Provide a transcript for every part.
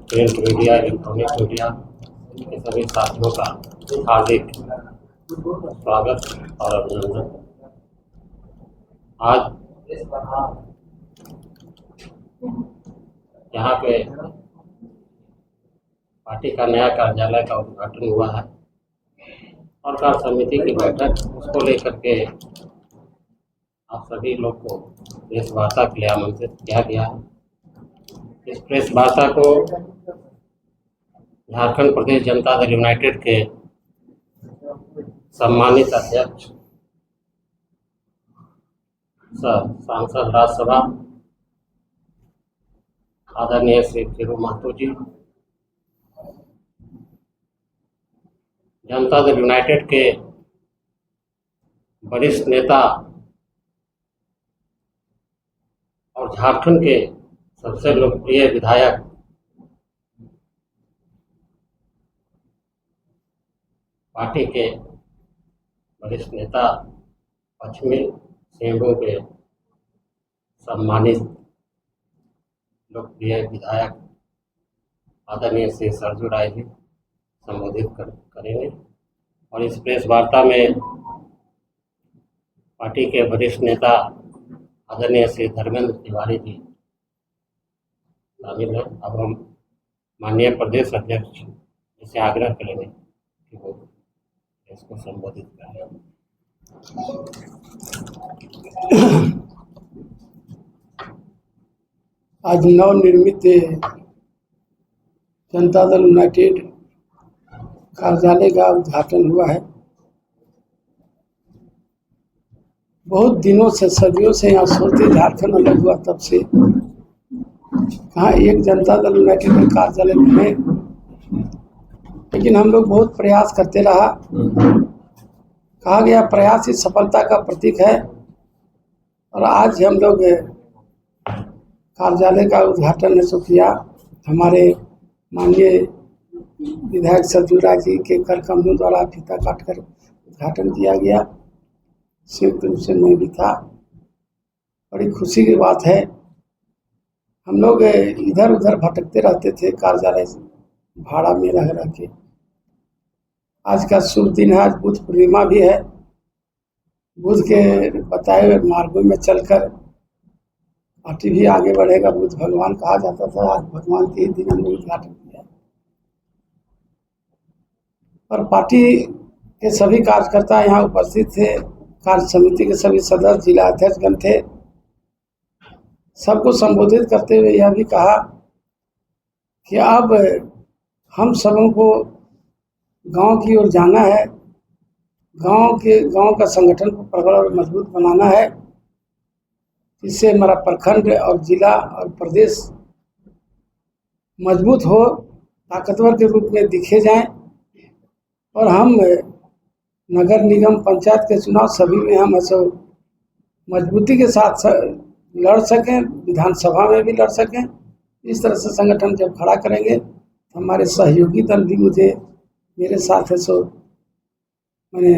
Print media, electronic media के सभी साथियों का हार्दिक स्वागत और अभिनंदन। आज यहाँ पे पार्टी का नया कार्यालय का उद्घाटन हुआ है और कार्य समिति की बैठक, उसको लेकर के आप सभी लोग को प्रेस वार्ता के लिए आमंत्रित किया गया है। इस प्रेस वार्ता को झारखंड प्रदेश जनता दल यूनाइटेड के सम्मानित अध्यक्ष सांसद राज्यसभा आदरणीय श्री फिरू महतो जी, जनता दल यूनाइटेड के वरिष्ठ नेता और झारखंड के सबसे लोकप्रिय विधायक पार्टी के वरिष्ठ नेता पश्चिमी सिंहभूम के सम्मानित लोकप्रिय विधायक आदरणीय श्री सरजू राय जी संबोधित करेंगे और इस प्रेस वार्ता में पार्टी के वरिष्ठ नेता आदरणीय श्री धर्मेंद्र तिवारी जी शामिल है। अब हम माननीय प्रदेश अध्यक्ष से आग्रह करेंगे कि वो इसको संबोधित करें। आज नवनिर्मित जनता दल यूनाइटेड कार्यालय का उद्घाटन हुआ है। बहुत दिनों से, सदियों से यहाँ सोचते झारखंड अलग हुआ तब से कहाँ एक जनता दल यूनाइटेड का कार्यालय बने, लेकिन हम लोग बहुत प्रयास करते रहा। कहा गया प्रयास ही सफलता का प्रतीक है और आज हम लोग कार्यालय का उद्घाटन सो किया। हमारे माननीय विधायक सरजू राय जी के कर कमलों द्वारा फीता काटकर उद्घाटन किया गया। संयुक्त रूप से मैं भी था। बड़ी खुशी की बात है। हम लोग इधर उधर भटकते रहते थे कार्यालय भाड़ा में रह के। आज का शुभ दिन है, आज बुद्ध पूर्णिमा भी है। बुद्ध के बताए हुए मार्गों में चलकर पार्टी भी आगे बढ़ेगा। बुद्ध भगवान कहा जाता था, आज भगवान के ही दिन हमने उद्घाटन किया। और पार्टी के सभी कार्यकर्ता यहाँ उपस्थित थे, कार्य समिति के सभी सदस्य, जिला अध्यक्षगण थे। सबको संबोधित करते हुए यह भी कहा कि अब हम सबों को गांव की ओर जाना है, गांव का संगठन को प्रबल और मजबूत बनाना है, जिससे हमारा प्रखंड और जिला और प्रदेश मजबूत हो, ताकतवर के रूप में दिखे जाएं और हम नगर निगम पंचायत के चुनाव सभी में हम ऐसे मजबूती के साथ लड़ सकें, विधानसभा में भी लड़ सकें। इस तरह से संगठन जब खड़ा करेंगे तो हमारे सहयोगी दल भी मेरे साथ है, सो मैंने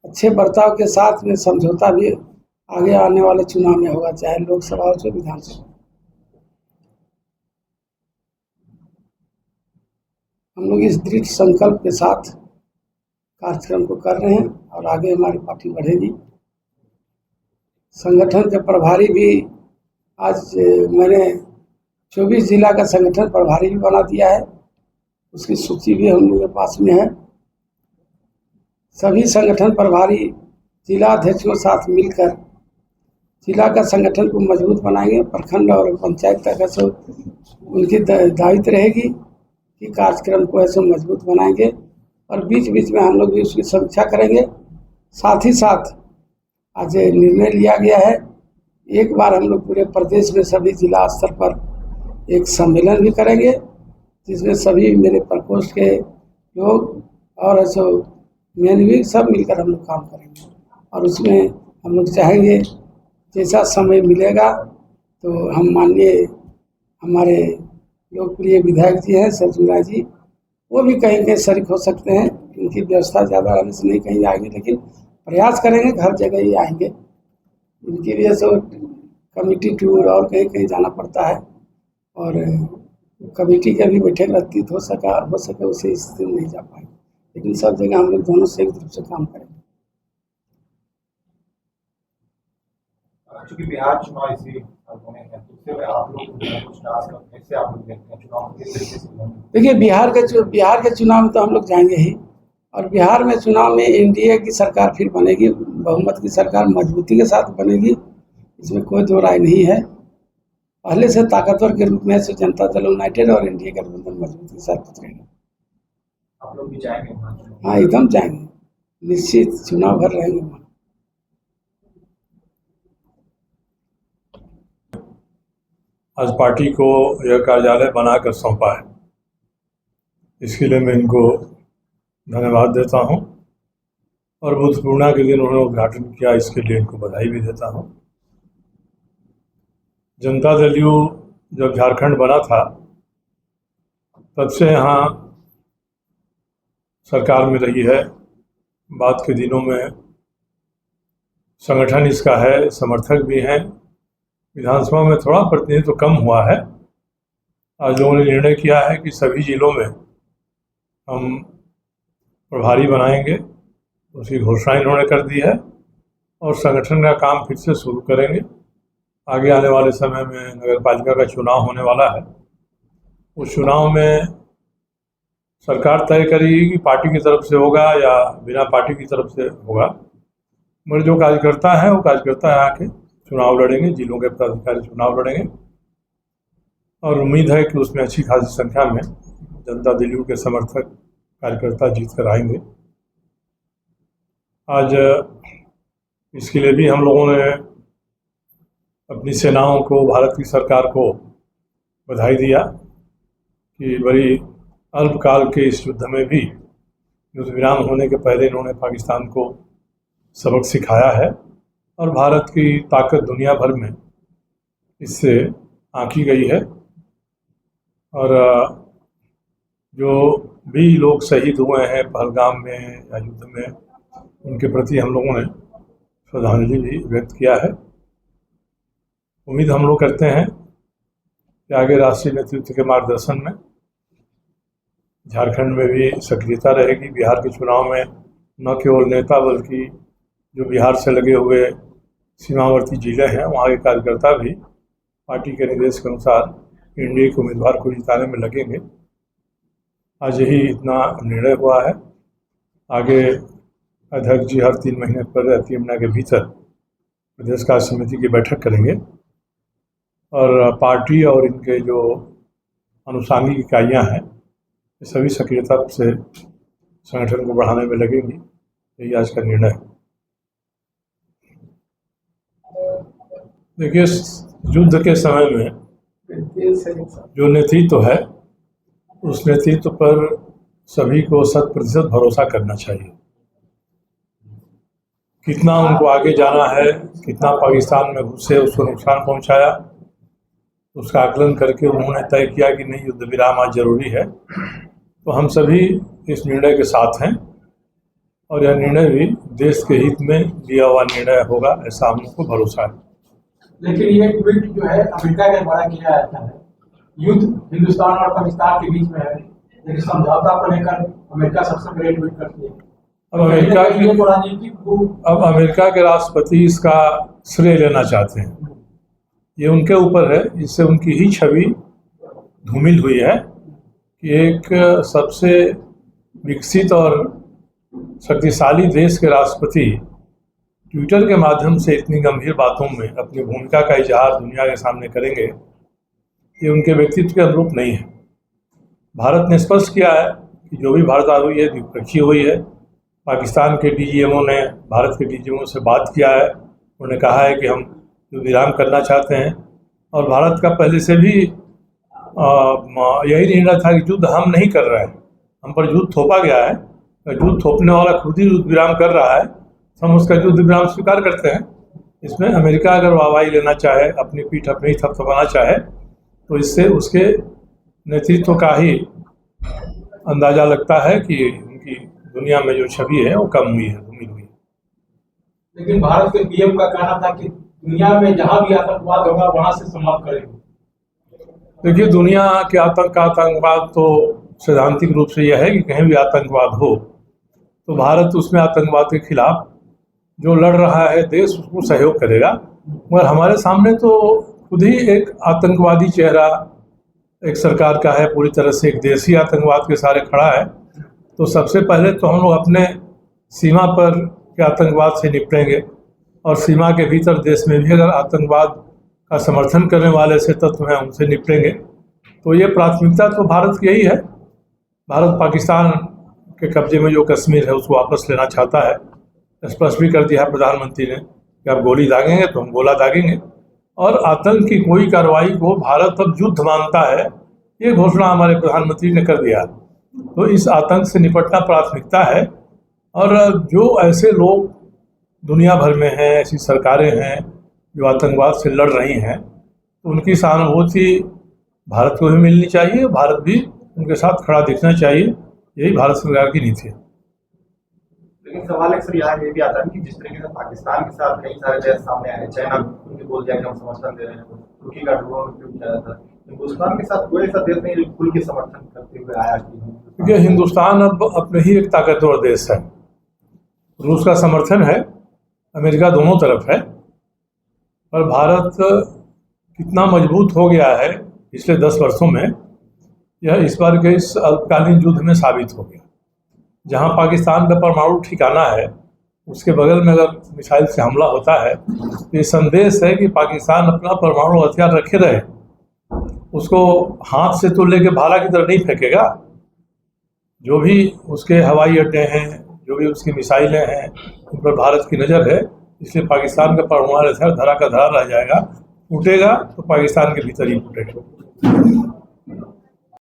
अच्छे बर्ताव के साथ में समझौता भी आगे आने वाले चुनाव में होगा, चाहे लोकसभा हो चाहे विधानसभा। हम लोग इस दृढ़ संकल्प के साथ कार्यक्रम को कर रहे हैं और आगे हमारी पार्टी बढ़ेगी। संगठन के प्रभारी भी आज मैंने 24 जिला का संगठन प्रभारी भी बना दिया है। उसकी सूची भी हम लोग के पास में है। सभी संगठन प्रभारी जिला अध्यक्षों के साथ मिलकर जिला का संगठन को मजबूत बनाएंगे। प्रखंड और पंचायत तक ऐसे उनकी दायित्व रहेगी कि कार्यक्रम को ऐसे मजबूत बनाएंगे और बीच बीच में हम लोग भी उसकी समीक्षा करेंगे। साथ ही साथ आज निर्णय लिया गया है, एक बार हम लोग पूरे प्रदेश में सभी जिला स्तर पर एक सम्मेलन भी करेंगे, जिसमें सभी मेरे प्रकोष्ठ के लोग और ऐसे मैनेजमेंट सब मिलकर हम लोग काम करेंगे। और उसमें हम लोग चाहेंगे जैसा समय मिलेगा तो हम माननीय हमारे लोकप्रिय विधायक जी हैं सरजू राय जी, वो भी कहीं कहीं शरीक हो सकते हैं। उनकी व्यवस्था ज़्यादा रहने से नहीं कहीं आएंगे, लेकिन प्रयास करेंगे, हर जगह ही आएंगे। उनकी वजह से कमिटी टूर और कहीं कहीं जाना पड़ता है और कमेटी की अभी बैठक रहती हो सके उसे स्थिति में नहीं जा पाए, लेकिन सब जगह हम लोग दोनों संयुक्त रूप से काम करेंगे। चूंकि बिहार चुनाव इसी साल होने हैं, तो उससे आप लोग कुछ टास्क कैसे आप लोग देखते हैं चुनाव को, किस तरीके से होंगे? देखिए, बिहार के चुनाव में तो हम लोग जाएंगे ही, और बिहार में चुनाव में एनडीए की सरकार फिर बनेगी, बहुमत की सरकार मजबूती के साथ बनेगी, इसमें कोई दो राय नहीं है। पहले से ताकतवर के रूप में से जनता दल यूनाइटेड और एनडीए गठबंधन मजबूती के साथ उतरेगा। आप लोग भी जाएंगे वहाँ चुनाव? हाँ, एकदम जाएंगे, निश्चित चुनाव भर रहेंगे वहाँ। आज पार्टी को यह कार्यालय बनाकर सौंपा है, इसके लिए मैं इनको धन्यवाद देता हूं, और बुद्ध पूर्णिमा के दिन उन्होंने उद्घाटन किया, इसके लिए इनको बधाई भी देता हूं। जनता दल यू जब झारखंड बना था तब से यहाँ सरकार में रही है। बाद के दिनों में संगठन इसका है, समर्थक भी हैं। विधानसभा में थोड़ा प्रतिनिधित्व तो कम हुआ है। आज लोगों ने निर्णय किया है कि सभी जिलों में हम प्रभारी बनाएंगे, उसकी घोषणा इन्होंने कर दी है, और संगठन का काम फिर से शुरू करेंगे। आगे आने वाले समय में नगर पालिका का चुनाव होने वाला है, उस चुनाव में सरकार तय करेगी कि पार्टी की तरफ से होगा या बिना पार्टी की तरफ से होगा। मगर जो कार्यकर्ता है वो कार्यकर्ता यहाँ के चुनाव लड़ेंगे, जिलों के पदाधिकारी चुनाव लड़ेंगे, और उम्मीद है कि उसमें अच्छी खासी संख्या में जनता दल यू के समर्थक कार्यकर्ता जीत कर आएंगे। आज इसके लिए भी हम लोगों ने अपनी सेनाओं को, भारत की सरकार को बधाई दिया कि बड़ी अल्पकाल के इस युद्ध में भी युद्ध विराम होने के पहले इन्होंने पाकिस्तान को सबक सिखाया है, और भारत की ताकत दुनिया भर में इससे आंकी गई है। और जो भी लोग शहीद हुए हैं पहलगाम में या युद्ध में, उनके प्रति हम लोगों ने श्रद्धांजलि भी व्यक्त किया है। उम्मीद हम लोग करते हैं कि आगे राष्ट्रीय नेतृत्व के मार्गदर्शन में झारखंड में भी सक्रियता रहेगी। बिहार के चुनाव में न केवल नेता बल्कि जो बिहार से लगे हुए सीमावर्ती जिले हैं वहाँ के कार्यकर्ता भी पार्टी के निर्देश के अनुसार एनडीए के उम्मीदवार को जिताने में लगेंगे। आज यही इतना निर्णय हुआ है। आगे अध्यक्ष जी हर 3 महीने पर 3 महीने के भीतर प्रदेश कार्य समिति की बैठक करेंगे, और पार्टी और इनके जो अनुषांगिक इकाइयाँ हैं ये सभी सक्रियता से संगठन को बढ़ाने में लगेंगी। यही आज का निर्णय है। देखिए, युद्ध के समय में जो नेतृत्व है उस नेतृत्व पर सभी को 100% भरोसा करना चाहिए। कितना उनको आगे जाना है, कितना पाकिस्तान में घुसे उसको नुकसान पहुंचाया, उसका आकलन करके उन्होंने तय किया कि नहीं, युद्ध विराम आज जरूरी है। तो हम सभी इस निर्णय के साथ हैं, और यह निर्णय भी देश के हित में लिया हुआ निर्णय होगा, ऐसा हम लोग को भरोसा है। लेकिन ये ट्वीट जो है अमेरिका के द्वारा किया जाता है, युद्ध हिंदुस्तान और पाकिस्तान के बीच में है, लेकिन समझौता को लेकर अमेरिका सबसे बड़े ट्वीट करती है। अब अमेरिका के राष्ट्रपति इसका श्रेय लेना चाहते हैं, ये उनके ऊपर है। इससे उनकी ही छवि धूमिल हुई है कि एक सबसे विकसित और शक्तिशाली देश के राष्ट्रपति ट्विटर के माध्यम से इतनी गंभीर बातों में अपनी भूमिका का इजहार दुनिया के सामने करेंगे, ये उनके व्यक्तित्व के अनुरूप नहीं है। भारत ने स्पष्ट किया है कि जो भी वार्ता हुई है द्विपक्षीय हुई है। पाकिस्तान के डीजीएमओ ने भारत के डीजीएमओ से बात किया है, उन्होंने कहा है कि हम युद्ध विराम करना चाहते हैं, और भारत का पहले से भी यही निर्णय था कि युद्ध हम नहीं कर रहे हैं, हम पर युद्ध थोपा गया है। युद्ध थोपने वाला खुद ही युद्ध विराम कर रहा है, हम उसका युद्ध विराम स्वीकार करते हैं। इसमें अमेरिका अगर वाहवाही लेना चाहे, अपनी पीठ अपने ही थपथपाना चाहे, तो इससे उसके नेतृत्व का ही अंदाजा लगता है कि उनकी दुनिया में जो छवि है वो कम हुई है, धूमिल हुई है। लेकिन भारत के पीएम का कहना था कि दुनिया में जहां भी आतंकवाद होगा वहां से समाप्त करेंगे। देखिए, दुनिया के आतंकवाद तो सैद्धांतिक रूप से यह है कि कहीं भी आतंकवाद हो तो भारत उसमें आतंकवाद के खिलाफ जो लड़ रहा है देश उसको सहयोग करेगा। मगर हमारे सामने तो खुद ही एक आतंकवादी चेहरा एक सरकार का है, पूरी तरह से एक देशी आतंकवाद के सारे खड़ा है। तो सबसे पहले तो हम लोग अपने सीमा पर के आतंकवाद से निपटेंगे और सीमा के भीतर देश में भी अगर आतंकवाद का समर्थन करने वाले से तत्व हैं उनसे निपटेंगे। तो ये प्राथमिकता तो भारत की यही है। भारत पाकिस्तान के कब्जे में जो कश्मीर है उसको वापस लेना चाहता है। स्पष्ट भी कर दिया है प्रधानमंत्री ने कि आप गोली दागेंगे तो हम गोला दागेंगे, और आतंक की कोई कार्रवाई को भारत अब युद्ध मानता है, ये घोषणा हमारे प्रधानमंत्री ने कर दिया। तो इस आतंक से निपटना प्राथमिकता है। और जो ऐसे लोग दुनिया भर में हैं, ऐसी सरकारें हैं जो आतंकवाद से लड़ रही हैं, तो उनकी सहानुभूति भारत को भी मिलनी चाहिए, भारत भी उनके साथ खड़ा दिखना चाहिए। यही भारत सरकार की नीति है। लेकिन सवाल एक सर यहाँ ये भी आता है कि जिस तरीके से पाकिस्तान के साथ कई सारे देश सामने आए, चाइना उनके बोल दिया कि हम समर्थन दे रहे हैं, तुर्की का ड्रोन उपयोग किया जाता है, हिंदुस्तान के साथ कोई ऐसा देश नहीं जो खुल के समर्थन करते हुए आया। क्योंकि हिंदुस्तान अब अपने ही एक ताकतवर देश है। रूस का समर्थन है, अमेरिका दोनों तरफ है, पर भारत कितना मजबूत हो गया है पिछले 10 वर्षों में, यह इस बार के इस अल्पकालीन युद्ध में साबित हो गया। जहां पाकिस्तान का परमाणु ठिकाना है उसके बगल में अगर मिसाइल से हमला होता है तो ये संदेश है कि पाकिस्तान अपना परमाणु हथियार रखे रहे, उसको हाथ से तो लेके भाला की तरह नहीं फेंकेगा। जो भी उसके हवाई अड्डे हैं, जो भी उसकी मिसाइलें हैं, उन पर भारत की नज़र है। इसलिए पाकिस्तान का परमाणु हथियार धरा का धरा रह जाएगा। टूटेगा तो पाकिस्तान के भीतर ही टूटेगा।